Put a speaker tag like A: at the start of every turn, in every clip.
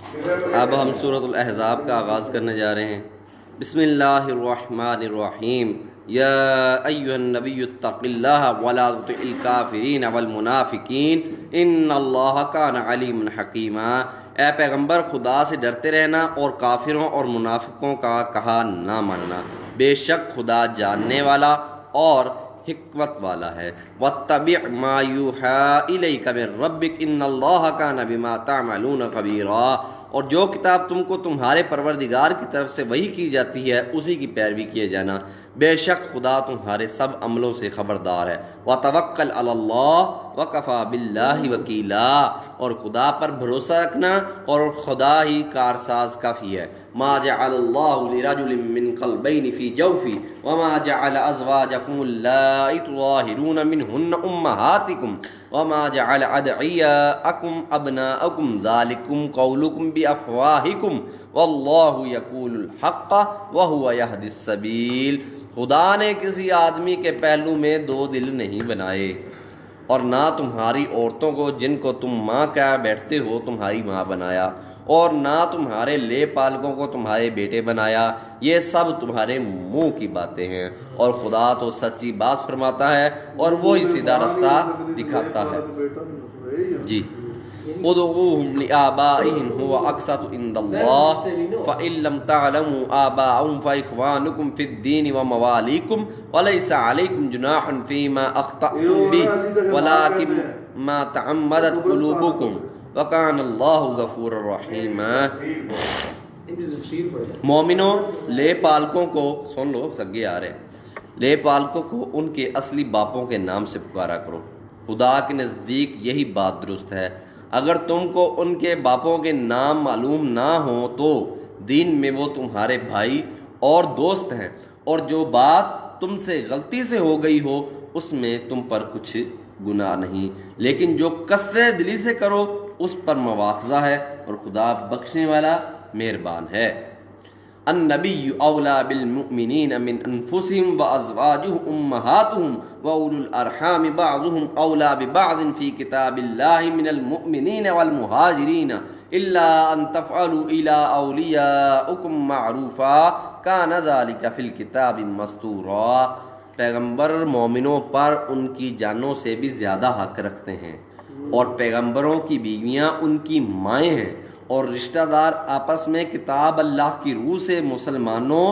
A: اب ہم سورۃ الاحزاب کا آغاز کرنے جا رہے ہیں۔ بسم اللہ الرحمن الرحیم۔ یا ایھا النبی اتق اللہ ولا تطع الکافرین والمنافقین ان اللہ کان علیما حکیما۔ اے پیغمبر خدا سے ڈرتے رہنا اور کافروں اور منافقوں کا کہا نہ ماننا، بے شک خدا جاننے والا اور حکمت والا ہے۔ واتبع ما یوحی الیک من ربک ان اللہ کان بما تعملون خبیرا۔ اور جو کتاب تم کو تمہارے پروردگار کی طرف سے وحی کی جاتی ہے اسی کی پیروی کیے جانا، بے شک خدا تمہارے سب عملوں سے خبردار ہے۔ وتوکل علی اللہ وکفی باللہ وکیلا۔ اور خدا پر بھروسہ رکھنا اور خدا ہی کارساز کافی ہے۔ ما جعل اللہ لرجل من قلبین فی جوفہ وما جعل ازواجکم اللائی تظاہرون منہن امہاتکم وما جعل ادعیاءکم ابناءکم ذالکم قولکم بافواہکم واللہ یقول الحق وہو یہدی السبیل۔ خدا نے کسی آدمی کے پہلو میں دو دل نہیں بنائے، اور نہ تمہاری عورتوں کو جن کو تم ماں کہہ بیٹھتے ہو تمہاری ماں بنایا، اور نہ تمہارے لے پالکوں کو تمہارے بیٹے بنایا، یہ سب تمہارے منہ کی باتیں ہیں، اور خدا تو سچی بات فرماتا ہے اور وہی سیدھا رستہ دکھاتا ہے۔ جی ادعوهم لآبائهم هو أقسط عند الله فإن لم تعلموا آباءهم فإخوانكم في الدين ومواليكم وليس عليكم جناح فيما أخطأتم به ولكن ما تعمدت قلوبكم وكان الله غفورا رحيما۔ مومنوں، لے پالکوں کو سن لو، سگے آ رہے، لے پالکوں کو ان کے اصلی باپوں کے نام سے پکارا کرو، خدا کے نزدیک یہی بات درست ہے۔ اگر تم کو ان کے باپوں کے نام معلوم نہ ہوں تو دین میں وہ تمہارے بھائی اور دوست ہیں، اور جو بات تم سے غلطی سے ہو گئی ہو اس میں تم پر کچھ گناہ نہیں، لیکن جو قصد دلی سے کرو اس پر مواخذہ ہے، اور خدا بخشنے والا مہربان ہے۔ النبی اولا بالمؤمنین من انفسهم وازواجه امہاتهم واولو الارحام بعضهم اولا ببعض فی کتاب اللہ من المؤمنین والمہاجرین الا ان تفعلوا الى اولیاءکم معروفا کان ذلک فی الکتاب مستورا۔ پیغمبر مومنوں پر ان کی جانوں سے بھی زیادہ حق رکھتے ہیں، اور پیغمبروں کی بیویاں ان کی مائیں ہیں، اور رشتہ دار آپس میں کتاب اللہ کی روح سے مسلمانوں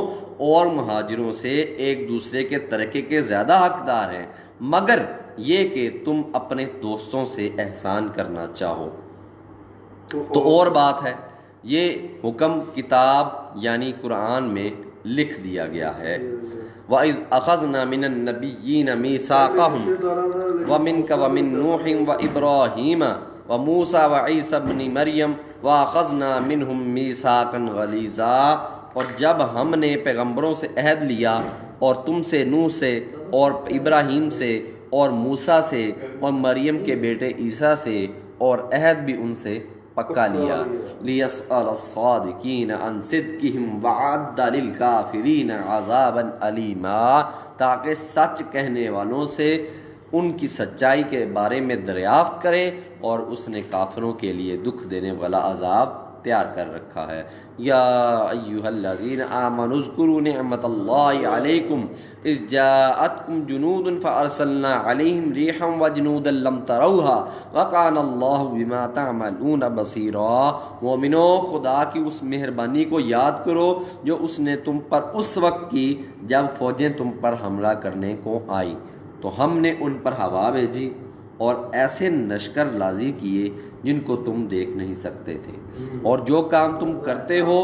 A: اور مہاجروں سے ایک دوسرے کے ترکے کے زیادہ حقدار ہیں، مگر یہ کہ تم اپنے دوستوں سے احسان کرنا چاہو تو اور بات ہے۔ یہ حکم کتاب یعنی قرآن میں لکھ دیا گیا ہے۔ وَإِذْ أَخَذْنَا مِنَ النَّبِيِّينَ مِيثَاقَهُمْ وَمِنْكَ وَمِن نُوحٍ وَإِبْرَاهِيمَ وَمُوسَىٰ وَعِيسَىٰ ابْنِ مَرْيَمَ وَأَخَذْنَا مِنْهُم مِّيثَاقًا غَلِيظًا۔ اور جب ہم نے پیغمبروں سے عہد لیا، اور تم سے نوح سے اور ابراہیم سے اور موسیٰ سے اور مریم کے بیٹے عیسیٰ سے، اور عہد بھی ان سے پکا لیا، لِيَسْأَلَ الصَّادِقِينَ عَنْ صِدْقِهِمْ وَأَعَدَّ لِلْكَافِرِينَ عَذَابًا أَلِيمًا، تاکہ سچ کہنے والوں سے ان کی سچائی کے بارے میں دریافت کرے، اور اس نے کافروں کے لیے دکھ دینے والا عذاب تیار کر رکھا ہے۔ یا ایھا الذین آمنوا اذکروا نعمت اللہ علیکم اذ جاءتکم جنود فارسلنا علیہم ریحا وجنودا لم تروها وکان اللہ بما تعملون بصیرا۔ مومنو، خدا کی اس مہربانی کو یاد کرو جو اس نے تم پر اس وقت کی جب فوجیں تم پر حملہ کرنے کو آئیں، تو ہم نے ان پر ہوا بھیجی اور ایسے لشکر لازی کیے جن کو تم دیکھ نہیں سکتے تھے، اور جو کام تم کرتے ہو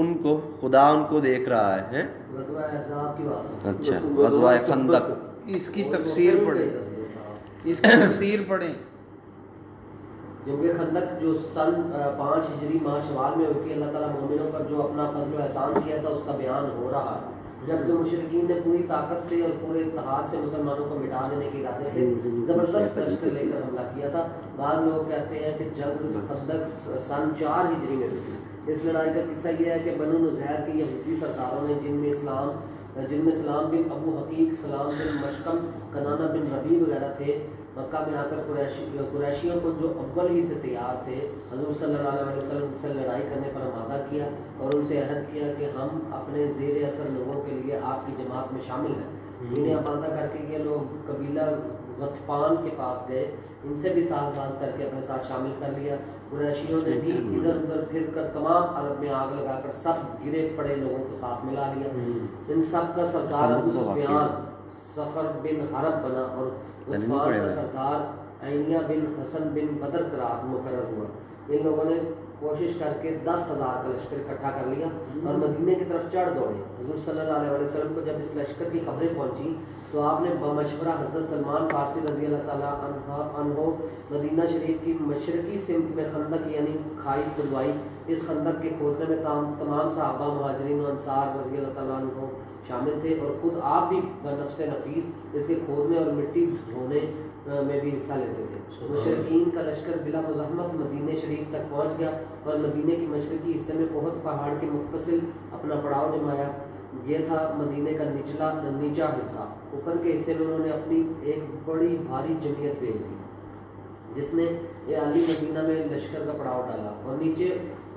A: ان کو خدا ان کو دیکھ رہا ہے۔
B: غزوہ احزاب کی بات ہے۔
A: اچھا، غزوہ خندق،
C: اس کی تفسیر پڑھیں، اس کی تفسیر پڑھیں۔
B: جنگ خندق جو سن 5 ہجری ماہ شوال میں ہوئی تھی، اللہ تعالیٰ مومنوں پر جو اپنا فضل و احسان کیا تھا اس کا بیان ہو رہا ہے۔ جب جو مشرکین نے پوری طاقت سے اور پورے اتحاد سے مسلمانوں کو مٹا دینے کے ارادے سے زبردست لشکر لے کر حملہ کیا تھا۔ بعض لوگ کہتے ہیں کہ جنگ خندق سن 4 ہجری میں ہوئی تھی۔ اس لڑائی کا قصہ یہ ہے کہ بنو نزیر کے یہودی سرداروں نے جن میں سلام بن ابو حقیق، سلام بن مشکم، کنانہ بن ربیع وغیرہ تھے، مکہ میں آ کر قریشیوں کو جو اول ہی سے تیار تھے حضور صلی اللہ علیہ وسلم سے لڑائی کرنے پر آمادہ کیا اور ان سے عہد کیا کہ ہم اپنے زیر اثر لوگوں کے لیے آپ کی جماعت میں شامل ہیں۔ انہیں آمادہ کر کے یہ لوگ قبیلہ غطفان کے پاس گئے، ان سے بھی ساز باز کر کے اپنے ساتھ شامل کر لیا۔ قریشیوں نے بھی ادھر ادھر پھر کر تمام عرب میں آگ لگا کر سب گرے پڑے لوگوں کو ساتھ ملا لیا۔ ان سب کا سردار ابو سفیان صخر بن حرب بنا اور غطفان کا سردار عینیہ بن حسن بن بدر قرار مقرر ہوا۔ ان لوگوں نے کوشش کر کے 10,000 کا لشکر اکٹھا کر لیا اور مدینے کی طرف چڑھ دوڑے۔ حضور صلی اللہ علیہ وسلم کو جب اس لشکر کی خبریں پہنچی تو آپ نے بمشورہ حضرت سلمان فارسی رضی اللہ تعالیٰ عنہ مدینہ شریف کی مشرقی سمت میں خندق یعنی کھائی کھدوائی۔ اس خندق کے کھودنے میں تمام صحابہ مہاجرین و انصار رضی اللہ تعالیٰ عنہ شامل تھے اور خود آپ بھی بنفس نفیس اس کے کھودنے اور مٹی ڈھونے میں بھی حصہ لیتے تھے۔ مشرقین کا لشکر بلا مزاحمت مدینہ شریف تک پہنچ گیا اور مدینہ کی مشرقی حصے میں بہت پہاڑ کے متصل اپنا پڑاؤ جمایا۔ یہ تھا مدینہ کا نیچا حصہ۔ اوپر کے حصے میں انہوں نے اپنی ایک بڑی بھاری جمعیت بھیج دی جس نے علی مدینہ میں لشکر کا پڑاؤ ڈالا اور نیچے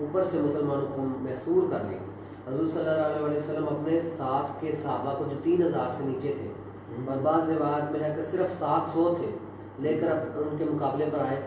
B: اوپر سے مسلمانوں کو محصور کر لیا۔ حضور صلی اللہ علیہ وسلم اپنے ساتھ کے صحابہ کو جو 3,000 سے نیچے تھے اور بعض روایات میں ہے کہ صرف 700 تھے لے کر ان کے مقابلے پر آئے۔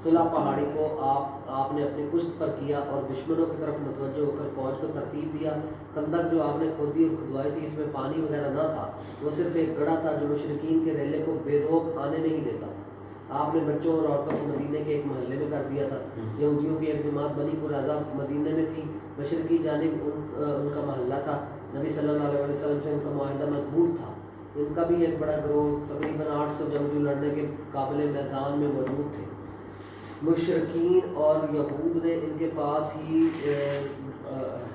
B: صلح پہاڑی کو آپ نے اپنی پشت پر کیا اور دشمنوں کی طرف متوجہ ہو کر فوج کو ترتیب دیا۔ خندق جو آپ نے کھودی اور کھدوائی تھی اس میں پانی وغیرہ نہ تھا، وہ صرف ایک گڑھا تھا جو مشرقین کے ریلے کو بے روک آنے نہیں دیتا تھا۔ آپ نے بچوں اور عورتوں کو مدینے کے ایک محلے میں کر دیا تھا۔ یہودیوں کی ایک جماعت بنی قریظہ مدینے میں تھی، مشرقی جانب ان کا محلہ تھا۔ نبی صلی اللہ علیہ وسلم سے ان کا معاہدہ مضبوط تھا۔ ان کا بھی ایک بڑا گروہ تقریباً 800 جنگجو لڑنے کے قابل میدان میں موجود تھے۔ مشرقین اور یہود نے ان کے پاس ہی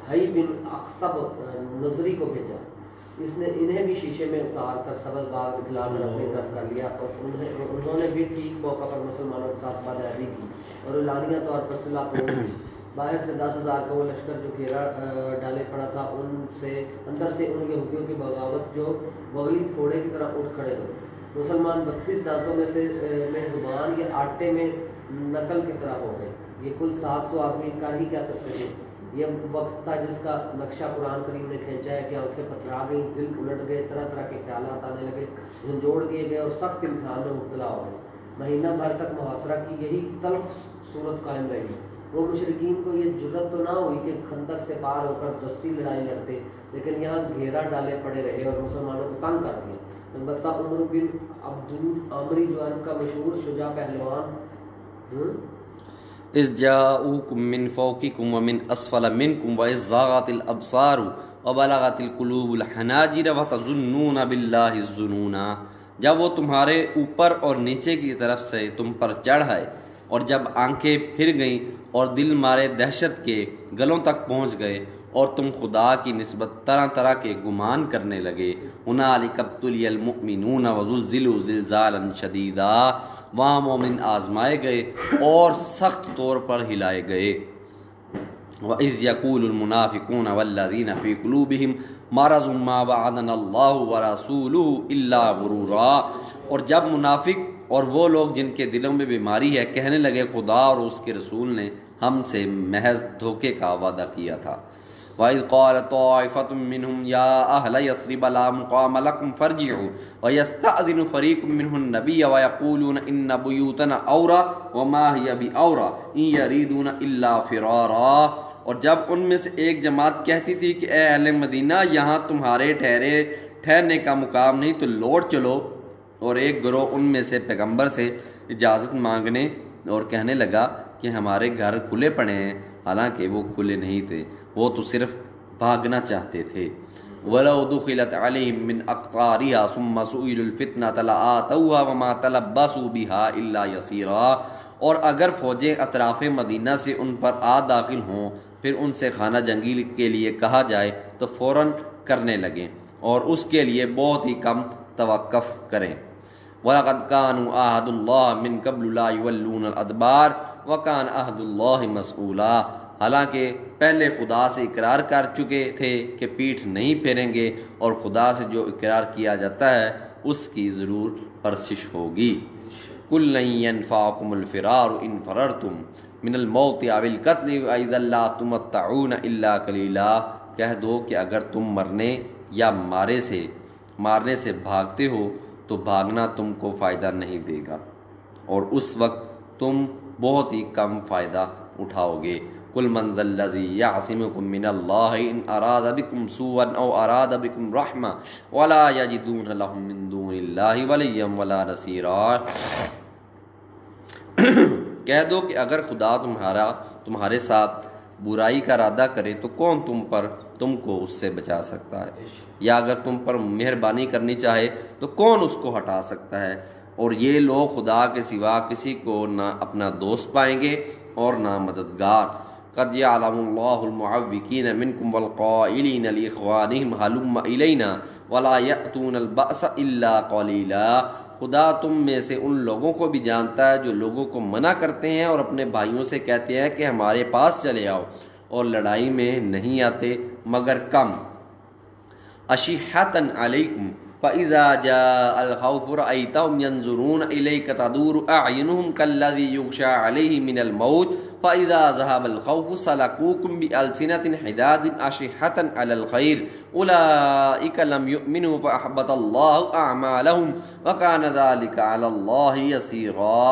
B: حی بن اخطب نظری کو بھیجا۔ اس نے انہیں بھی شیشے میں اتار کر سبز باغ دکھلا کر اپنی طرف کر لیا اور انہوں نے بھی ٹھیک موقع پر مسلمانوں کے ساتھ بدعہدی کی اور اعلانیہ طور پر صلح توڑ دی۔ باہر سے 10,000 کا وہ لشکر جو گھیرا ڈالے پڑا تھا اندر سے ان یہودیوں کی بغاوت جو بغلی پھوڑے کی طرح اٹھ کھڑے ہوئے۔ مسلمان 32 دانتوں میں زبان یا آٹے میں نقل کی طرح ہو گئے۔ یہ کل 700 آدمی کر ہی کیا سکتے تھے۔ یہ وقت تھا جس کا نقشہ قرآن کریم نے کھینچا ہے کہ آنکھیں پتھرا گئیں، دل الٹ گئے، طرح طرح کے خیالات آنے لگے، جھنجھوڑ دیے گئے اور سخت امتحان میں مبتلا ہو گئے۔ مہینہ بھر تک محاصرہ کی یہی تلخ صورت قائم رہی۔ وہ مشرقین کو یہ جرت تو نہ ہوئی کہ خندق سے پار ہو کر دستی لڑائی لڑتے، لیکن یہاں گھیرا ڈالے پڑے رہے اور مسلمانوں کو تنگ کر دیا۔ البتہ عمر بن عبد عامری جو ان کا مشہور شجاع پہلوان
A: اذ جاءوکم من فوقکم ومن اسفل منکم واذ زاغت الابصار وبلغت القلوب الحناجر وتظنون باللہ الظنون، جب وہ تمہارے اوپر اور نیچے کی طرف سے تم پر چڑھ آئے اور جب آنکھیں پھر گئیں اور دل مارے دہشت کے گلوں تک پہنچ گئے اور تم خدا کی نسبت طرح طرح کے گمان کرنے لگے۔ ہنالک ابتلی المؤمنون وزلزلوا زلزالا شدیدا، وہاں مومن آزمائے گئے اور سخت طور پر ہلائے گئے۔ وَإِذْ يَقُولُ الْمُنَافِقُونَ وَالَّذِينَ فِي قُلُوبِهِمْ مَرَضٌ مَّا وَعَدَنَا اللَّهُ وَرَسُولُهُ إِلَّا غُرُورًا، اور جب منافق اور وہ لوگ جن کے دلوں میں بیماری ہے کہنے لگے خدا اور اس کے رسول نے ہم سے محض دھوکے کا وعدہ کیا تھا۔ وَإِذْ قَالَ طَائِفَةٌ مِّنْهُمْ يَا أَهْلَ يَثْرِبَ لَا مُقَامَ لَكُمْ فَارْجِعُوا وَيَسْتَأْذِنُ فَرِيقٌ مِّنْهُمُ النَّبِيَّ وَيَقُولُونَ إِنَّ بُيُوتَنَا عَوْرَةٌ وَمَا هِيَ بِعَوْرَةٍ إِن يَرِيدُونَ إِلَّا فِرَارًا، اور جب ان میں سے ایک جماعت کہتی تھی کہ اے اہل مدینہ یہاں تمہارے ٹھہرنے کا مقام نہیں تو لوٹ چلو، اور ایک گروہ ان میں سے پیغمبر سے اجازت مانگنے اور کہنے لگا کہ ہمارے گھر کھلے پڑے ہیں، حالانکہ وہ کھلے نہیں تھے، وہ تو صرف بھاگنا چاہتے تھے۔ وَلَوْ دُخِلَتْ عَلَيْهِمْ مِنْ أَقْطَارِهَا ثُمَّ سُئِلُوا الْفِتْنَةَ لَآتَوْهَا وَمَا تَلَبَّثُوا بِهَا إِلَّا يَسِيرًا، اور اگر فوجیں اطراف مدینہ سے ان پر داخل ہوں پھر ان سے خانہ جنگی کے لیے کہا جائے تو فوراً کرنے لگیں اور اس کے لیے بہت ہی کم توقف کریں۔ وَلَقَدْ كَانُوا عَهْدُ اللَّهِ مِنْ قَبْلُ لَا يُوَلُّونَ الْأَدْبَارَ وَكَانَ عَهْدُ اللَّهِ مَسْئُولًا، حالانکہ پہلے خدا سے اقرار کر چکے تھے کہ پیٹھ نہیں پھیریں گے، اور خدا سے جو اقرار کیا جاتا ہے اس کی ضرور پرسش ہوگی۔ قل لن ينفعكم الفرار ان فررتم من الموت او القتل واذا لا تمتعون الا قليلا، کہہ دو کہ اگر تم مرنے یا مارنے سے بھاگتے ہو تو بھاگنا تم کو فائدہ نہیں دے گا، اور اس وقت تم بہت ہی کم فائدہ اٹھاؤ گے۔ قل من ذا الذی یعصمکم من اللہ ان اراد بکم سوءا او اراد بکم رحمہ ولا یجدون لهم من دون اللہ ولیا ولا نصیرا، کہہ دو کہ اگر خدا تمہارے ساتھ برائی کا ارادہ کرے تو کون تم کو اس سے بچا سکتا ہے، یا اگر تم پر مہربانی کرنی چاہے تو کون اس کو ہٹا سکتا ہے، اور یہ لوگ خدا کے سوا کسی کو نہ اپنا دوست پائیں گے اور نہ مددگار۔ قد یعلم اللہ المعوقین منکم والقائلین لاخوانہم ہلم الینا ولا یأتون البأس الا قلیلا، خدا تم میں سے ان لوگوں کو بھی جانتا ہے جو لوگوں کو منع کرتے ہیں اور اپنے بھائیوں سے کہتے ہیں کہ ہمارے پاس چلے آؤ، اور لڑائی میں نہیں آتے مگر کم۔ اشحۃ علیکم فاذا جاء الخوف رأیتهم ينظرون الیک تدور اعینهم كالذی یغشى علیہ من الموت فاذا ذهب الخوف سلكوكم بألسنة حداد اشحۃ علی الخیر اولئک لم یؤمنوا فاحبط اللہ اعمالهم وکان ذلک علی اللہ یسیرا،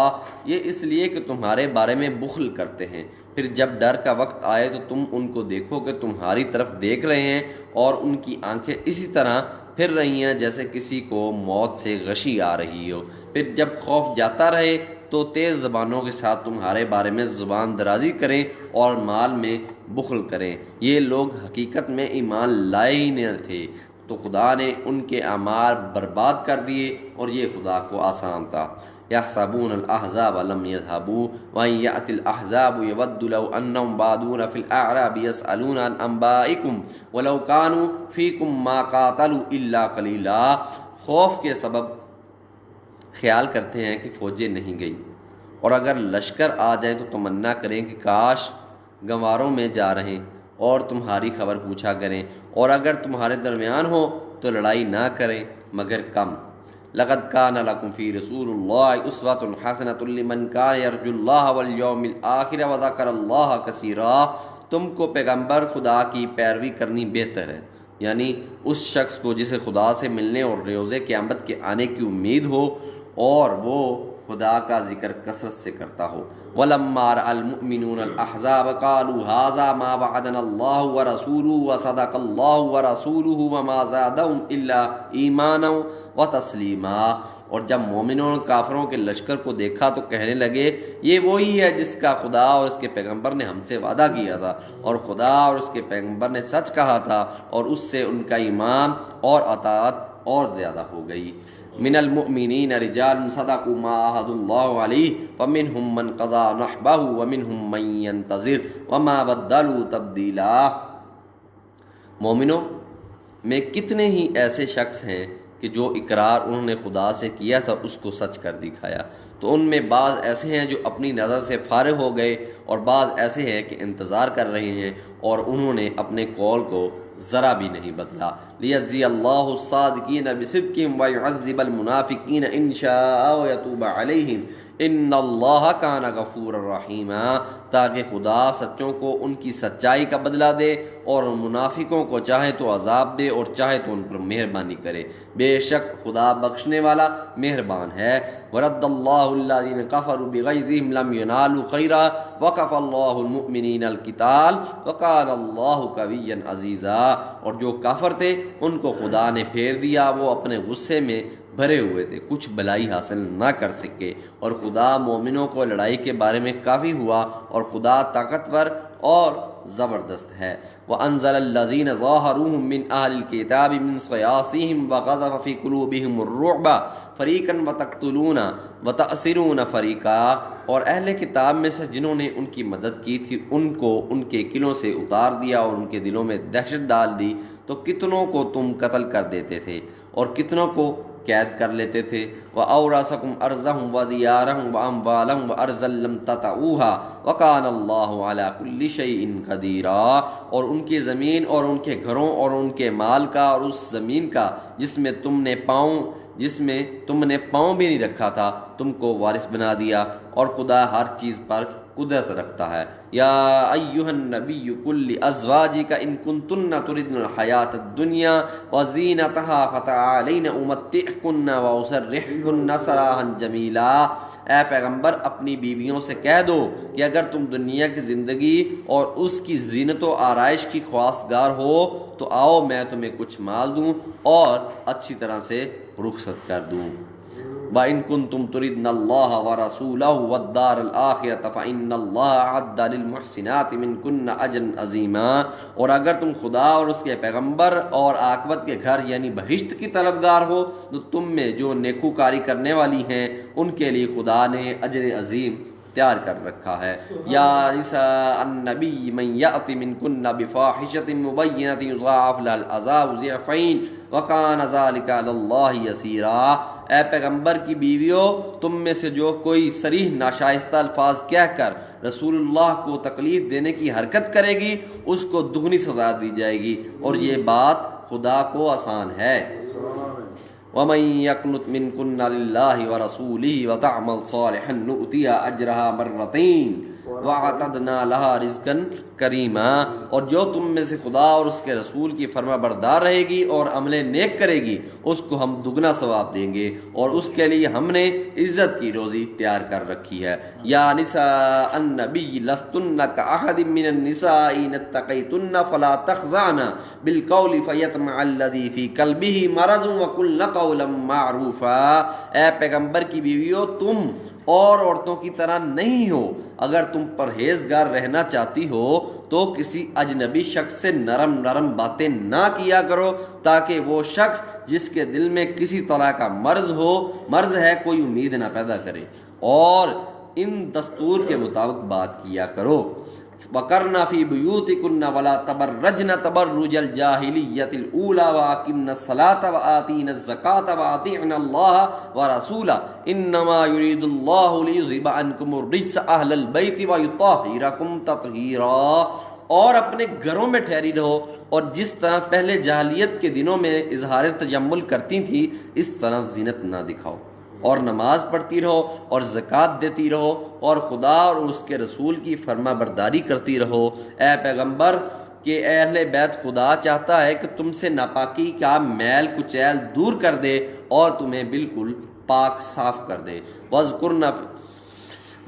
A: یہ اس لیے کہ تمہارے بارے میں بخل کرتے ہیں، پھر جب ڈر کا وقت آئے تو تم ان کو دیکھو کہ تمہاری طرف دیکھ رہے ہیں، اور ان کی آنکھیں اسی طرح پھر رہی ہیں جیسے کسی کو موت سے غشی آ رہی ہو، پھر جب خوف جاتا رہے تو تیز زبانوں کے ساتھ تمہارے بارے میں زبان درازی کریں اور مال میں بخل کریں، یہ لوگ حقیقت میں ایمان لائے ہی نہ تھے، تو خدا نے ان کے اعمال برباد کر دیے، اور یہ خدا کو آسان تھا۔ یحسبون الاحزاب لم يذهبوا وان یأتی الاحزاب یود لو انهم بادون فی الاعراب یسألون عن انبائکم ولو كانوا فیکم ما قاتلوا الا قلیلا، خوف کے سبب خیال کرتے ہیں کہ فوجیں نہیں گئی، اور اگر لشکر آ جائیں تو تمنا کریں کہ کاش گنواروں میں جا رہے اور تمہاری خبر پوچھا کریں، اور اگر تمہارے درمیان ہو تو لڑائی نہ کریں مگر کم۔ لقد كان لكم في رسول الله اسوة حسنة لمن كان يرجو الله واليوم الآخر وذكر الله كثيرا، تم کو پیغمبر خدا کی پیروی کرنی بہتر ہے، یعنی اس شخص کو جسے خدا سے ملنے اور روز قیامت کے آنے کی امید ہو اور وہ خدا کا ذکر کثرت سے کرتا ہو۔ وَلَمَّا رَأَى الْمُؤْمِنُونَ الْأَحْزَابَ قَالُوا هَذَا مَا وَعَدَنَا اللَّهُ وَرَسُولُهُ وَصَدَقَ اللَّهُ وَرَسُولُهُ وَمَا زَادَهُمْ إِلَّا إِيمَانًا وَتَسْلِيمًا، اور جب مومنوں نے کافروں کے لشکر کو دیکھا تو کہنے لگے یہ وہی ہے جس کا خدا اور اس کے پیغمبر نے ہم سے وعدہ کیا تھا، اور خدا اور اس کے پیغمبر نے سچ کہا تھا، اور اس سے ان کا ایمان اور اطاعت اور زیادہ ہو گئی۔ من المؤمنین رجال صدقوا ما عاهدوا الله علیہ فمنهم من قضى نحبه ومنهم من ينتظر وما بدلوا تبدیلا، مومنوں میں کتنے ہی ایسے شخص ہیں کہ جو اقرار انہوں نے خدا سے کیا تھا اس کو سچ کر دکھایا، تو ان میں بعض ایسے ہیں جو اپنی نظر سے فارغ ہو گئے، اور بعض ایسے ہیں کہ انتظار کر رہے ہیں اور انہوں نے اپنے قول کو ذرا بھی نہیں بدلا۔ لیجزی اللہ الصادقین بصدقہم ویعذب المنافقین ان شاء ویتوب علیہم ان اللہ کان غفورا رحیما، تاکہ خدا سچوں کو ان کی سچائی کا بدلہ دے اور منافقوں کو چاہے تو عذاب دے اور چاہے تو ان پر مہربانی کرے، بے شک خدا بخشنے والا مہربان ہے۔ ورد اللہ الذین کفروا بغیظہم لم ینالوا خیرا وکفی اللہ المؤمنین القتال وکان اللہ قویا عزیزا، اور جو کافر تھے ان کو خدا نے پھیر دیا، وہ اپنے غصے میں بھرے ہوئے تھے، کچھ بھلائی حاصل نہ کر سکے، اور خدا مومنوں کو لڑائی کے بارے میں کافی ہوا، اور خدا طاقتور اور زبردست ہے۔ وَأَنزَلَ الَّذِينَ ظَاهَرُوهُم مِّنْ أَهْلِ الْكِتَابِ مِنْ صَيَاصِيهِمْ وَقَذَفَ فِي قُلُوبِهِمُ الرُّعْبَ فَرِيقًا وَتَقْتُلُونَ وَتَأْسِرُونَ فَرِيقًا، اور اہل کتاب میں سے جنہوں نے ان کی مدد کی تھی ان کو ان کے قلعوں سے اتار دیا اور ان کے دلوں میں دہشت ڈال دی، تو کتنوں کو تم قتل کر دیتے تھے اور کتنوں کو قید کر لیتے تھے۔ وَأَوْرَثَكُمْ أَرْضَهُمْ وَدِيَارَهُمْ وَأَمْوَالَهُمْ وَأَرْضًا لَّمْ تَطَئُوهَا وَكَانَ اللَّهُ عَلَىٰ كُلِّ شَيْءٍ قَدِيرًا، اور ان کی زمین اور ان کے گھروں اور ان کے مال کا اور اس زمین کا جس میں تم نے پاؤں جس میں تم نے پاؤں بھی نہیں رکھا تھا تم کو وارث بنا دیا، اور خدا ہر چیز پر قدرت رکھتا ہے۔ یا ایھا النبی قل لازواجک ان کنتن تردن الحیاۃ الدنیا وزینتها فتعالین امتعکن واسرحکن سراحا جمیلا۔ اے پیغمبر اپنی بیویوں سے کہہ دو کہ اگر تم دنیا کی زندگی اور اس کی زینت و آرائش کی خواستگار ہو تو آؤ میں تمہیں کچھ مال دوں اور اچھی طرح سے رخصت کر دوں۔ وَإِن كُنتُمْ تُرِدْنَ اللَّهَ وَرَسُولَهُ وَالدَّارَ الْآخِرَةَ فَإِنَّ اللَّهَ أَعَدَّ لِلْمُحْسِنَاتِ مِنكُنَّ أَجْرًا عَظِيمًا۔ اور اگر تم خدا اور اس کے پیغمبر اور عاقبت کے گھر یعنی بہشت کی طلبگار ہو تو تم میں جو نیکوکاری کرنے والی ہیں ان کے لیے خدا نے اجر عظیم تیار کر رکھا ہے۔ یا نساء النبی من یأت منکن بفاحشۃ مبینۃ یضاعف لها العذاب ضعفین وکان ذلک علی اللہ یسیرا۔ اے پیغمبر کی بیویوں، تم میں سے جو کوئی صریح ناشائستہ الفاظ کہہ کر رسول اللہ کو تکلیف دینے کی حرکت کرے گی اس کو دگنی سزا دی جائے گی، اور یہ بات خدا کو آسان ہے۔ وَمَن يَقْنُتْ مِنكُنَّ لِلَّهِ وَرَسُولِهِ وَتَعْمَلْ صَالِحًا نُؤْتِهَا أَجْرَهَا مَرَّتَيْنِ وَأَعْتَدْنَا لَهَا رِزْقًا کریما۔ اور جو تم میں سے خدا اور اس کے رسول کی فرما بردار رہے گی اور عمل نیک کرے گی اس کو ہم دگنا ثواب دیں گے، اور اس کے لیے ہم نے عزت کی روزی تیار کر رکھی ہے۔ یا نساء النبی لستن کأحد من النساء ان اتقیتن فلا تخضعن بالقول فیطمع الذی فی قلبہ مرض وقلن قولا معروفا۔ اے پیغمبر کی بیویوں، تم اور عورتوں کی طرح نہیں ہو۔ اگر تم پرہیزگار رہنا چاہتی ہو تو کسی اجنبی شخص سے نرم نرم باتیں نہ کیا کرو تاکہ وہ شخص جس کے دل میں کسی طرح کا مرض ہے کوئی امید نہ پیدا کرے، اور ان دستور کے مطابق بات کیا کرو۔ وَقَرْنَ فِي بُيُوتِكُنَّ وَلَا تَبَرَّجْنَ تَبَرُّجَ الْجَاهِلِيَّةِ الْأُولَىٰ وَأَقِمْنَ الصَّلَاةَ وَآتِينَ الزَّكَاةَ وَأَطِيعْنَ اللَّهَ وَرَسُولَهُ إِنَّمَا يُرِيدُ اللَّهُ لِيُذْهِبَ عَنكُمُ الرِّجْسَ أَهْلَ الْبَيْتِ وَيُطَهِّرَكُمْ تَطْهِيرًا۔ اور اپنے گھروں میں ٹھہری رہو، اور جس طرح پہلے جاہلیت کے دنوں میں اظہار تجمل کرتی تھی اس طرح زینت نہ دکھاؤ، اور نماز پڑھتی رہو اور زکوٰۃ دیتی رہو اور خدا اور اس کے رسول کی فرما برداری کرتی رہو۔ اے پیغمبر کہ اہل بیت خدا چاہتا ہے کہ تم سے ناپاکی کا میل کچیل دور کر دے اور تمہیں بالکل پاک صاف کر دے۔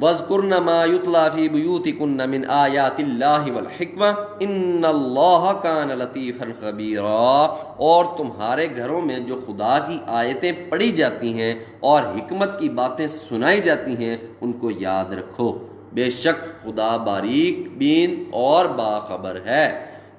A: وَاذْكُرْنَ مَا يُتْلَىٰ فِي بُيُوتِكُنَّ مِنْ آيَاتِ اللَّهِ وَالْحِكْمَةِ إِنَّ اللَّهَ كَانَ لَطِيفًا خَبِيرًا۔ اور تمہارے گھروں میں جو خدا کی آیتیں پڑھی جاتی ہیں اور حکمت کی باتیں سنائی جاتی ہیں ان کو یاد رکھو، بے شک خدا باریک بین اور باخبر ہے۔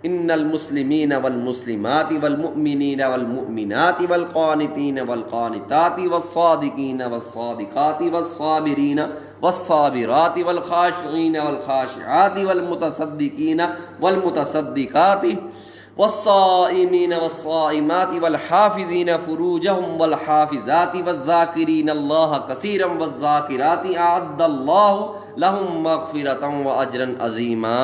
A: ان المسلمین والمسلمات والمؤمنین والمؤمنات والقانتین والقانتات والصادقین والصادقات والصابرین والصابرات والخاشعین والخاشعات والمتصدقین والمتصدقات والصائمین والصائمات والحافظین فروجہم والحافظات والذاکرین اللہ کثیرا والذاکرات اعد اللہ لہم مغفرۃ واجرا عظیما۔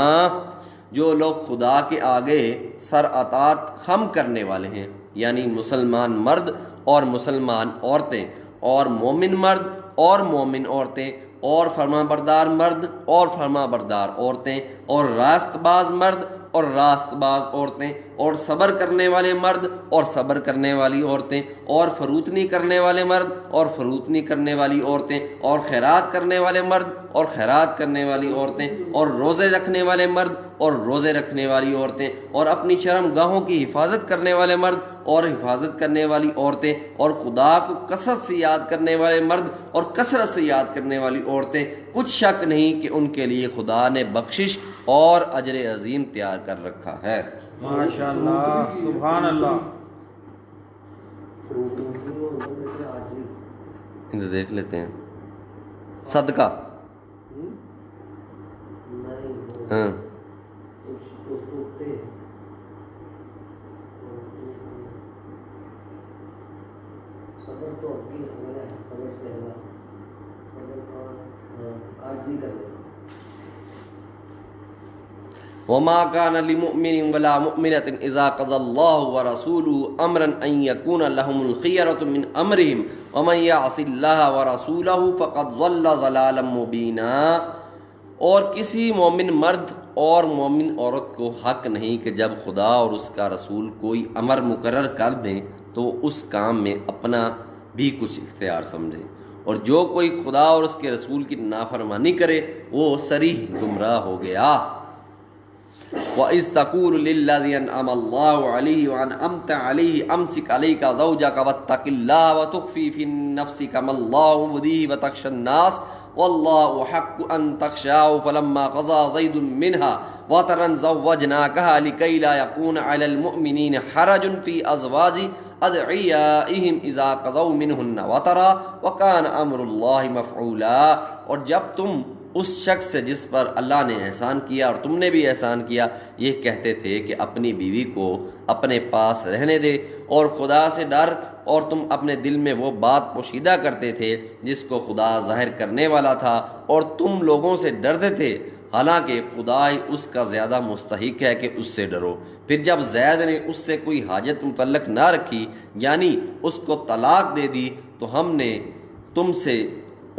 A: جو لوگ خدا کے آگے سر اطاعت خم کرنے والے ہیں، یعنی مسلمان مرد اور مسلمان عورتیں، اور مومن مرد اور مومن عورتیں، اور فرما بردار مرد اور فرما بردار عورتیں، اور راست باز مرد اور راست باز عورتیں، اور صبر کرنے والے مرد اور صبر کرنے والی عورتیں، اور فروتنی کرنے والے مرد اور فروتنی کرنے والی عورتیں، اور خیرات کرنے والے مرد اور خیرات کرنے والی عورتیں، اور روزے رکھنے والے مرد اور روزے رکھنے والی عورتیں، اور اپنی شرم گاہوں کی حفاظت کرنے والے مرد اور حفاظت کرنے والی عورتیں، اور خدا کو کثرت سے یاد کرنے والے مرد اور کثرت سے یاد کرنے والی عورتیں۔ کچھ شک نہیں کہ ان کے لیے خدا نے بخشش اور اجر عظیم تیار کر رکھا ہے۔
C: ماشاء اللہ، سبحان اللہ۔
A: انہیں دیکھ لیتے ہیں صدقہ۔ ہاں وما كان لمؤمن ولا مؤمنة إذا قضى الله ورسوله أمرا أن يكون لهم الخيرة من أمرهم ومن يعص الله ورسوله فقد ضل ضلالا مبينا۔ اور کسی مومن مرد اور مومن عورت کو حق نہیں کہ جب خدا اور اس کا رسول کوئی امر مقرر کر دیں تو اس کام میں اپنا بھی کچھ اختیار سمجھے، اور جو کوئی خدا اور اس کے رسول کی نافرمانی کرے وہ صریح گمراہ ہو گیا۔ وَإِذْ تَقُولُ لِلَّذِي أَنْعَمَ اللَّهُ عَلَيْهِ وَأَنْعَمْتَ عَلَيْهِ أَمْسِكْ عَلَيْكَ زَوْجَكَ وَاتَّقِ اللَّهَ وَتُخْفِي فِي نَفْسِكَ مَا اللَّهُ مُبْدِيهِ وَتَخْشَى النَّاسَ وَاللَّهُ أَحَقُّ أَن تَخْشَاهُ فَلَمَّا قَضَىٰ زَيْدٌ مِّنْهَا وَطَرًا زَوَّجْنَاكَهَا لِكَيْ لَا يَكُونَ عَلَى الْمُؤْمِنِينَ حَرَجٌ فِي أَزْوَاجِ أَدْعِيَائِهِمْ إِذَا قَضَوْا مِنْهُنَّ وَطَرًا وَكَانَ أَمْرُ اللَّهِ مَفْعُولًا۔ اور جب تم اس شخص سے جس پر اللہ نے احسان کیا اور تم نے بھی احسان کیا یہ کہتے تھے کہ اپنی بیوی کو اپنے پاس رہنے دے اور خدا سے ڈر، اور تم اپنے دل میں وہ بات پوشیدہ کرتے تھے جس کو خدا ظاہر کرنے والا تھا اور تم لوگوں سے ڈرتے تھے، حالانکہ خدا ہی اس کا زیادہ مستحق ہے کہ اس سے ڈرو۔ پھر جب زید نے اس سے کوئی حاجت متعلق نہ رکھی یعنی اس کو طلاق دے دی تو ہم نے تم سے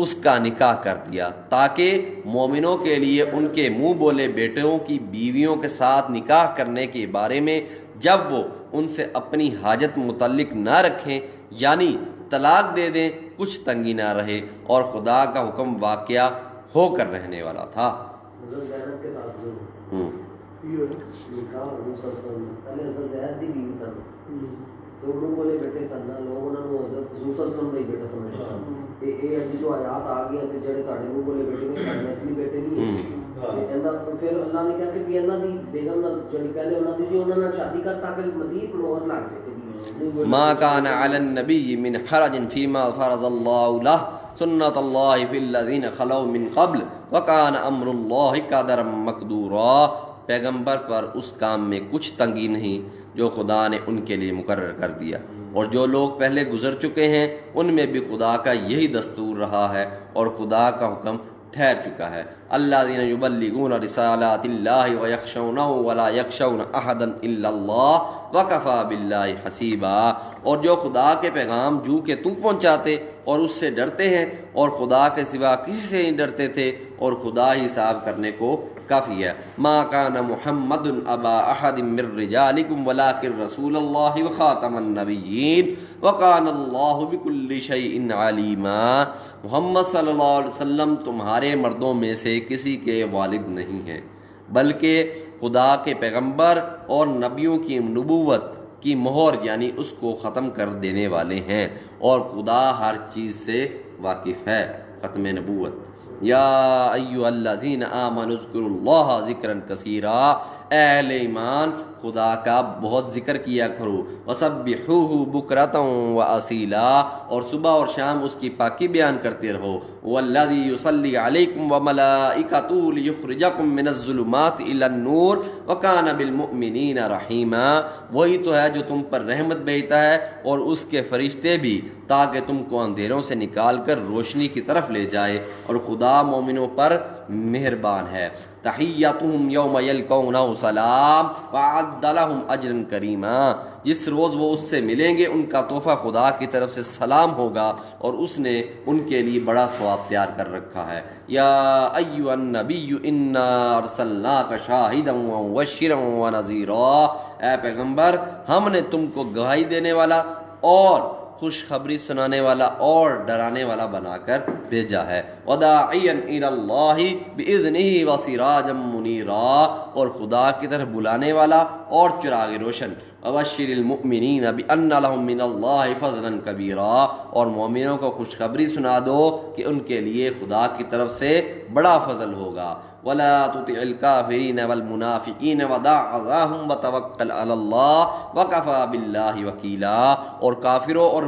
A: اس کا نکاح کر دیا تاکہ مومنوں کے لیے ان کے منہ بولے بیٹوں کی بیویوں کے ساتھ نکاح کرنے کے بارے میں جب وہ ان سے اپنی حاجت متعلق نہ رکھیں یعنی طلاق دے دیں کچھ تنگی نہ رہے، اور خدا کا حکم واقعہ ہو کر رہنے والا تھا۔
B: حضرت زینب کے ساتھ جو نکاح حضور صلی اللہ علیہ وسلم پہلے حضرت زید دی بیوی سن تو انہوں بولے بیٹے سن لوگ انہوں نے حضرت حضور صلی اللہ علیہ وسلم کا ہی بیٹا سمجھتے سن تے اے ابھی جو آیات آ گئی کہ جڑے تہاڈے منہ بولے بیٹے نے تہاڈے اصلی بیٹے نہیں ہیں، پھر اللہ نے کہا کہ انہاں دی بیگم نال جڑی پہلے انہاں دی سی انہاں نال شادی کر تاکہ مزید مہر لگ جائے۔
A: ما كان على النبي من حرج فيما فرض الله له سنة الله في الذين خلوا من قبل وكان امر الله قدرا مقدورا۔ پیغمبر پر اس کام میں کچھ تنگی نہیں جو خدا نے ان کے لیے مقرر کر دیا، اور جو لوگ پہلے گزر چکے ہیں ان میں بھی خدا کا یہی دستور رہا ہے اور خدا کا حکم ٹھہر چکا ہے۔ الذین یبلغون رسالات اللہ ویخشونہ ولا یخشون احدا الا اللہ وکفی باللہ حسیبا۔ اور جو خدا کے پیغام جو کہ تم پہنچاتے اور اس سے ڈرتے ہیں اور خدا کے سوا کسی سے نہیں ڈرتے تھے، اور خدا ہی حساب کرنے کو کافی ہے۔ ما کان محمد ابا احد من رجالکم ولکن رسول اللہ وخاتم النبیین وکان اللہ بکل شیء علیما۔ محمد صلی اللہ علیہ وسلم تمہارے مردوں میں سے کسی کے والد نہیں ہیں بلکہ خدا کے پیغمبر اور نبیوں کی نبوت کی مہر یعنی اس کو ختم کر دینے والے ہیں، اور خدا ہر چیز سے واقف ہے۔ ختم نبوت۔ یا ایھا الذین آمنوا اذکروا اللہ ذکرا کثیرا، اے اہل ایمان خدا کا بہت ذکر کیا کرو، وسبحوہ بکرۃ واصیلا، اور صبح اور شام اس کی پاکی بیان کرتے رہو۔ والذی یصلی علیکم وملائکتہ لیخرجکم من الظلمات الی النور وکان بالمؤمنین رحیما، وہی تو ہے جو تم پر رحمت بھیجتا ہے اور اس کے فرشتے بھی، تاکہ تم کو اندھیروں سے نکال کر روشنی کی طرف لے جائے، اور خدا مومنوں پر مہربان ہے۔ تحیتہم یوم یلقونہ سلام وأعد لہم اجرا کریما، جس روز وہ اس سے ملیں گے ان کا تحفہ خدا کی طرف سے سلام ہوگا، اور اس نے ان کے لیے بڑا ثواب تیار کر رکھا ہے۔ یا ایھا النبی انا ارسلناک شاہدا ومبشرا ونذیرا، اے پیغمبر ہم نے تم کو گواہی دینے والا اور خوشخبری سنانے والا اور ڈرانے والا بنا کر بھیجا ہے۔ وداعیا الی اللہ باذنہ وسراجا منیرا، اور خدا کی طرف بلانے والا اور چراغ روشن۔ وبشر المؤمنین بان لهم من اللہ فضلا کبیرا، اور مومنوں کو خوشخبری سنا دو کہ ان کے لیے خدا کی طرف سے بڑا فضل ہوگا۔ ولا تطع الکافرین والمنافقین ودع اذاہم وتوکل علی اللہ وکفی باللہ وکیلا، اور کافروں اور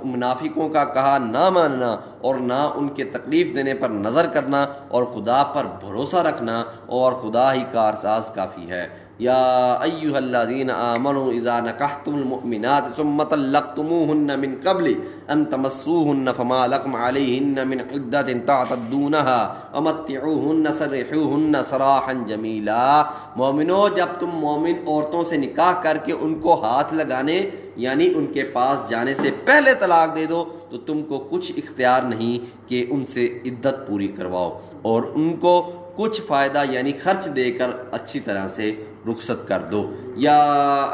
A: منافقوں کا کہا نہ ماننا اور نہ ان کے تکلیف دینے پر نظر کرنا، اور خدا پر بھروسہ رکھنا، اور خدا ہی کارساز کافی ہے۔ یا ایھا الذین آمنوا اذا نکحتم المؤمنات ثم طلقتموہن من قبل ان تمسوہن فما لکم علیہن من عدۃ تعتدونہا ومتعوہن سرحوہن سرحوہن سراحا جمیلا، مومنو جب تم مومن عورتوں سے نکاح کر کے ان کو ہاتھ لگانے یعنی ان کے پاس جانے سے پہلے طلاق دے دو تو تم کو کچھ اختیار نہیں کہ ان سے عدت پوری کرواؤ اور ان کو کچھ فائدہ یعنی خرچ دے کر اچھی طرح سے رخصت کر دو۔ یا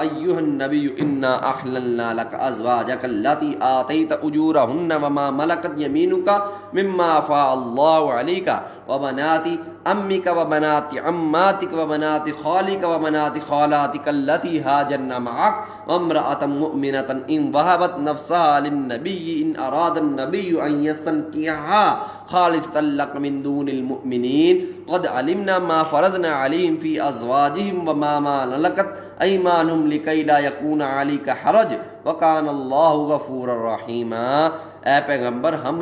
A: ایھا النبی انا احللنا لک ازواجک اللاتی آتیت اجورہن وما ملکت یمینک مما افاء اللہ علیک وبنات عمک وبنات عماتک وبنات خالک وبنات خالاتک اللاتی ہاجرن معک وامرأة مؤمنة ان وهبت نفسها للنبی ان اراد النبی ان یستنکحها خالصة لک من دون المؤمنین قد علمنا ما فرضنا علیہم فی ازواجہم وما ملکت ایمانہم لکی لا یکون علیک حرج وکان اللہ غفورا رحیما۔ اے پیغمبر ہم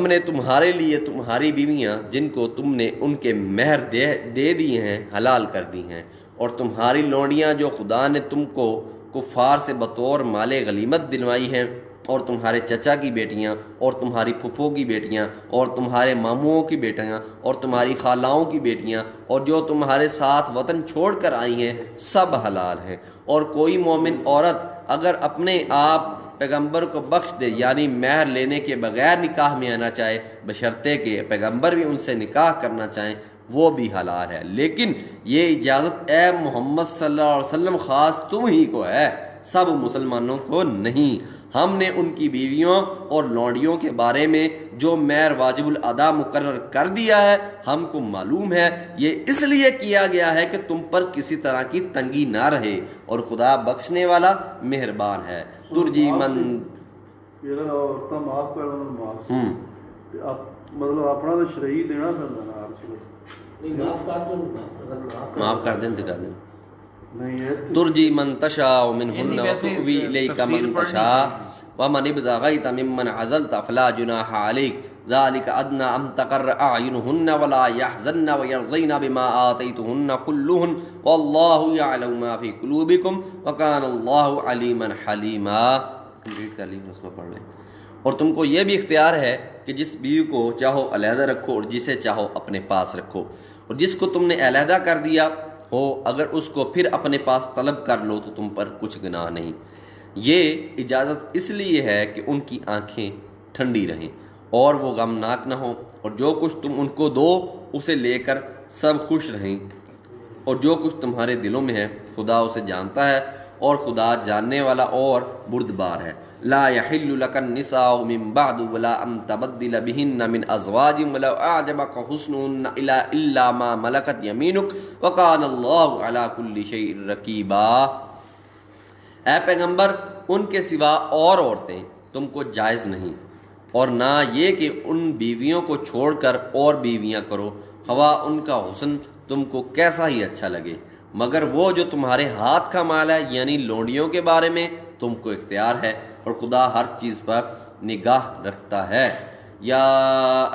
A: نے تمہارے لیے تمہاری بیویاں جن کو تم نے ان کے مہر دے دیے ہیں حلال کر دی ہیں، اور تمہاری لونڈیاں جو خدا نے تم کو کفار سے بطور مال غنیمت دلوائی ہیں، اور تمہارے چچا کی بیٹیاں اور تمہاری پھپھو کی بیٹیاں اور تمہارے ماموؤں کی بیٹیاں اور تمہاری خالاؤں کی بیٹیاں اور جو تمہارے ساتھ وطن چھوڑ کر آئی ہیں سب حلال ہیں۔ اور کوئی مومن عورت اگر اپنے آپ پیغمبر کو بخش دے یعنی مہر لینے کے بغیر نکاح میں آنا چاہے بشرطے کہ پیغمبر بھی ان سے نکاح کرنا چاہیں وہ بھی حلال ہے، لیکن یہ اجازت اے محمد صلی اللہ علیہ وسلم خاص تم ہی کو ہے، سب مسلمانوں کو نہیں۔ ہم نے ان کی بیویوں اور لونڈیوں کے بارے میں جو مہر واجب الادا مقرر کر دیا ہے ہم کو معلوم ہے، یہ اس لیے کیا گیا ہے کہ تم پر کسی طرح کی تنگی نہ رہے، اور خدا بخشنے والا مہربان ہے۔ ترجی من
D: معاف کر مطلب اپنا تو شرعی دینا پڑتا
A: معاف کر دیں ترجی من تشاء منہن وتؤوی الیک من تشاء ومن ابتغیت ممن عزلت فلا جناح علیک ذلک ادنی ان تقر اعینہن ولا یحزن ویرضین بما آتیتہن کلہن واللہ یعلم ما فی قلوبکم وکان اللہ علیما حلیما۔ کمپلیٹ کر لی اس میں پڑھ لیں۔ اور تم کو یہ بھی اختیار ہے کہ جس بیوی کو چاہو علیحدہ رکھو اور جسے چاہو اپنے پاس رکھو، اور جس کو تم نے علیحدہ کر دیا ہو اگر اس کو پھر اپنے پاس طلب کر لو تو تم پر کچھ گناہ نہیں۔ یہ اجازت اس لیے ہے کہ ان کی آنکھیں ٹھنڈی رہیں اور وہ غمناک نہ ہوں، اور جو کچھ تم ان کو دو اسے لے کر سب خوش رہیں، اور جو کچھ تمہارے دلوں میں ہے خدا اسے جانتا ہے، اور خدا جاننے والا اور بردبار ہے۔ لا يحل لك النساء من بعد ولا ان تبدل بهن من ازواج ولو اعجبك حسنهن الا ما ملكت يمينك وكان الله على كل شيء رقيبا۔ اے پیغمبر ان کے سوا اور عورتیں تم کو جائز نہیں، اور نہ یہ کہ ان بیویوں کو چھوڑ کر اور بیویاں کرو، خواہ ان کا حسن تم کو کیسا ہی اچھا لگے، مگر وہ جو تمہارے ہاتھ کا مال ہے یعنی لونڈیوں کے بارے میں تم کو اختیار ہے، اور خدا ہر چیز پر نگاہ رکھتا ہے۔ یا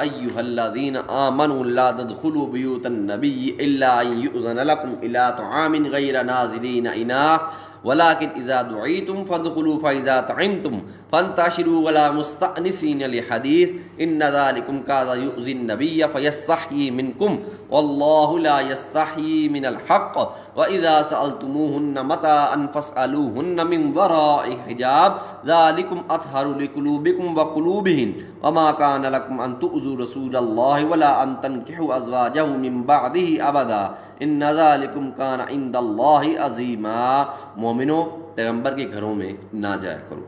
A: ایھا الذین آمنوا لا تدخلوا بیوت النبی الا ان یؤذن لکم الی طعام غیر ناظرین اناہ ولكن اذا دعیتم فادخلوا فاذا طعمتم فانتشروا ولا مستأنسین لحدیث ان ذلکم کان یؤذی النبی فیستحیی منکم واللہ لا یستحیی من الحق وَإِذَا سَأَلْتُمُوهُنَّ مَتَاعًا فَاسْأَلُوهُنَّ مِنْ وَرَاءِ حِجَابٍ ذَلِكُمْ أَطْهَرُ لِقُلُوبِكُمْ وَقُلُوبِهِمْ وَمَا كَانَ لَكُمْ أَن تُؤْذُوا رَسُولَ اللَّهِ وَلَا أَن تَنكِحُوا أَزْوَاجَهُ مِنْ بَعْدِهِ أَبَدًا إِنَّ ذَلِكُمْ كَانَ عِندَ اللَّهِ عَظِيمًا۔ مومنو پیغمبر کے گھروں میں نہ جایا کرو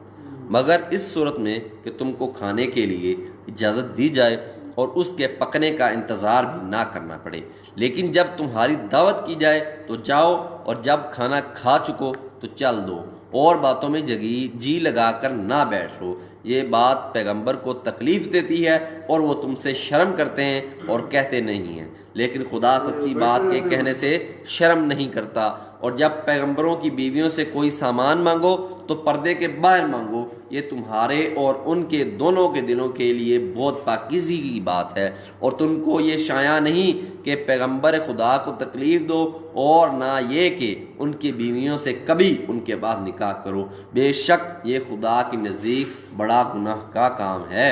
A: مگر اس صورت میں کہ تم کو کھانے کے لیے اجازت دی جائے اور اس کے پکنے کا انتظار بھی نہ کرنا پڑے، لیکن جب تمہاری دعوت کی جائے تو جاؤ، اور جب کھانا کھا چکو تو چل دو، اور باتوں میں جی لگا کر نہ بیٹھو۔ یہ بات پیغمبر کو تکلیف دیتی ہے اور وہ تم سے شرم کرتے ہیں اور کہتے نہیں ہیں، لیکن خدا سچی بات کے کہنے سے شرم نہیں کرتا۔ اور جب پیغمبروں کی بیویوں سے کوئی سامان مانگو تو پردے کے باہر مانگو، یہ تمہارے اور ان کے دونوں کے دلوں کے لیے بہت پاکیزگی کی بات ہے، اور تم کو یہ شایع نہیں کہ پیغمبر خدا کو تکلیف دو، اور نہ یہ کہ ان کی بیویوں سے کبھی ان کے بعد نکاح کرو، بے شک یہ خدا کے نزدیک بڑا گناہ کا کام ہے۔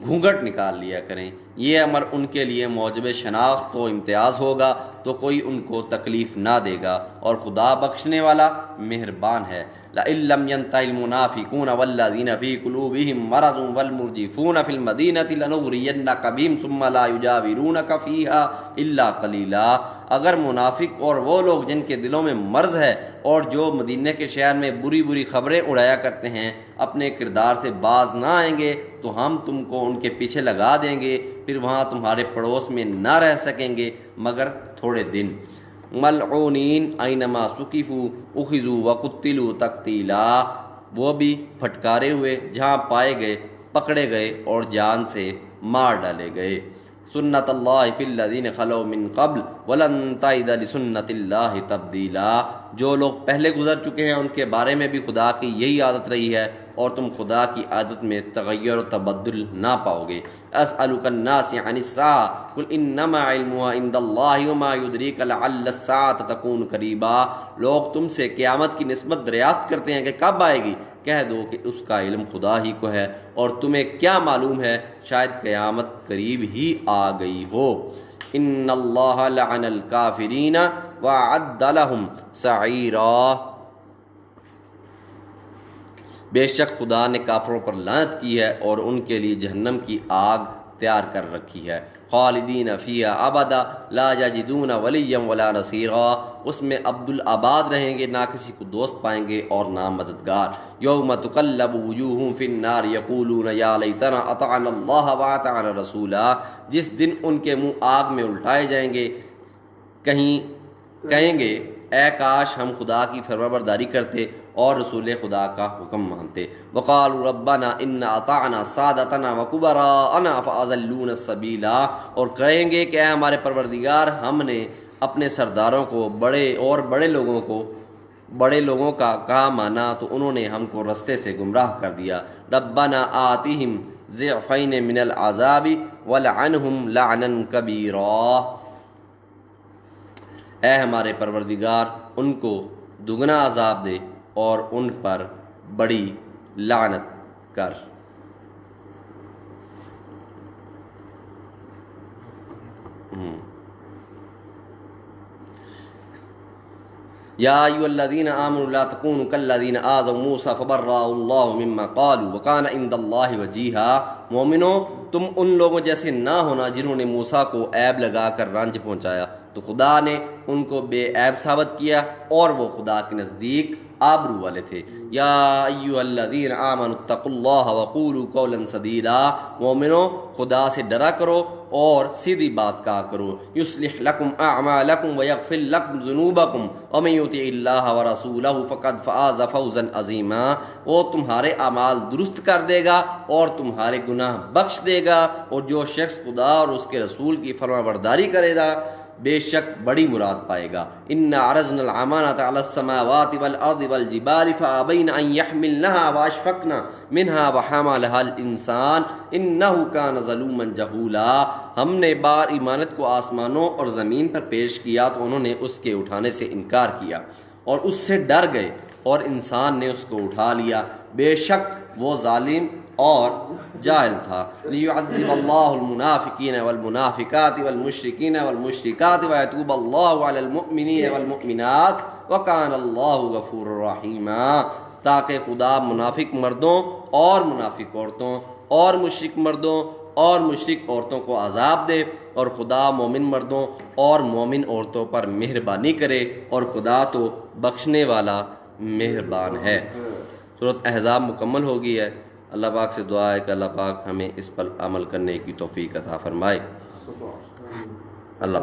A: گھونگھٹ نکال لیا کریں۔ یہ امر ان کے لیے موجب شناخت و امتیاز ہوگا تو کوئی ان کو تکلیف نہ دے گا، اور خدا بخشنے والا مہربان ہے۔ لئن لم ينتهِ المنافقون والذين في قلوبهم مرض والمرجفون في المدينة لنغرينك بهم ثم لا يجاورونك فيها إلا قليلا۔ اگر منافق اور وہ لوگ جن کے دلوں میں مرض ہے اور جو مدینہ کے شہر میں بری بری خبریں اڑایا کرتے ہیں اپنے کردار سے باز نہ آئیں گے تو ہم تم کو ان کے پیچھے لگا دیں گے، پھر وہاں تمہارے پڑوس میں نہ رہ سکیں گے مگر تھوڑے دن۔ ملعونین اینما ثقفوا اخذوا وقتلوا تقتیلا، وہ بھی پھٹکارے ہوئے جہاں پائے گئے پکڑے گئے اور جان سے مار ڈالے گئے۔ سنت اللہ فی الذین خلو من قبل ولن تجد لسنت اللہ تبدیلا، جو لوگ پہلے گزر چکے ہیں ان کے بارے میں بھی خدا کی یہی عادت رہی ہے اور تم خدا کی عادت میں تغیر و تبدل نہ پاؤ گے۔ اسألک الناس عن الساعة قل انما علمها عند اللہ وما يدریک لعل الساعة تکون قریبا، لوگ تم سے قیامت کی نسبت دریافت کرتے ہیں کہ کب آئے گی، کہہ دو کہ اس کا علم خدا ہی کو ہے، اور تمہیں کیا معلوم ہے شاید قیامت قریب ہی آ گئی ہو۔ ان اللہ لعن الکافرین وأعد لهم سعیرا، بے شک خدا نے کافروں پر لعنت کی ہے اور ان کے لیے جہنم کی آگ تیار کر رکھی ہے۔ خالدین فیہا ابدا لا یجدون ولیا ولا نصیرا، اس میں عبدالآباد رہیں گے، نہ کسی کو دوست پائیں گے اور نہ مددگار۔ یوم تقلب وجوہہم فی النار یقولون یا لیتنا اطعنا اللہ واطعنا رسولا، جس دن ان کے منہ آگ میں الٹائے جائیں گے، کہیں گے اے کاش ہم خدا کی فرمانبرداری کرتے اور رسول خدا کا حکم مانتے۔ وقالوا ربنا ان اطعنا سادتنا وکبراءنا فاضلونا السبیلا، اور کہیں گے کہ اے ہمارے پروردگار ہم نے اپنے سرداروں کو بڑے لوگوں کا کہا مانا تو انہوں نے ہم کو رستے سے گمراہ کر دیا۔ ربنا آتہم ضعفین من العذاب ولعنہم لعنا کبیرا، اے ہمارے پروردگار ان کو دگنا عذاب دے اور ان پر بڑی لعنت کر۔ یا ایھا الذین آمنوا لا تکونوا کالذین آذوا موسیٰ فبرأہ اللہ مما قالوا وکان عند اللہ وجیہا، مومنو تم ان لوگوں جیسے نہ ہونا جنہوں نے موسیٰ کو عیب لگا کر رنج پہنچایا تو خدا نے ان کو بے عیب ثابت کیا اور وہ خدا کے نزدیک آبرو والے تھے۔ یا ایھا الذین آمنوا اتقوا اللہ وقولوا قولا سدیدا، مومنو خدا سے ڈرا کرو اور سیدھی بات کہا کرو۔ یصلح لکم اعمالکم ویغفر لکم ذنوبکم ومن یطع اللہ ورسولہ فقد فاز فوزا عظیما، وہ تمہارے اعمال درست کر دے گا اور تمہارے گناہ بخش دے گا، اور جو شخص خدا اور اس کے رسول کی فرمانبرداری کرے گا بے شک بڑی مراد پائے گا۔ انا عرضنا الامانۃ علی السماوات والارض والجبال فابین ان یحملنها واشفقن منها وحملها الانسان انہ کان ظلوما جہولا، ہم نے بار امانت کو آسمانوں اور زمین پر پیش کیا تو انہوں نے اس کے اٹھانے سے انکار کیا اور اس سے ڈر گئے اور انسان نے اس کو اٹھا لیا، بے شک وہ ظالم اور جاہل تھا۔ لیعذب اللہ المنافقین والمنافقات والمشرکین والمشرکات ویتوب اللہ علی المؤمنین والمؤمنات وکان اللہ غفور رحیما، تاکہ خدا منافق مردوں اور منافق عورتوں اور مشرک مردوں اور مشرک عورتوں کو عذاب دے، اور خدا مومن مردوں اور مومن عورتوں پر مہربانی کرے، اور خدا تو بخشنے والا مہربان ہے۔ سورۃ احزاب مکمل ہو گئی ہے۔ اللہ پاک سے دعا ہے کہ اللہ پاک ہمیں اس پر عمل کرنے کی توفیق عطا فرمائے۔ اللہ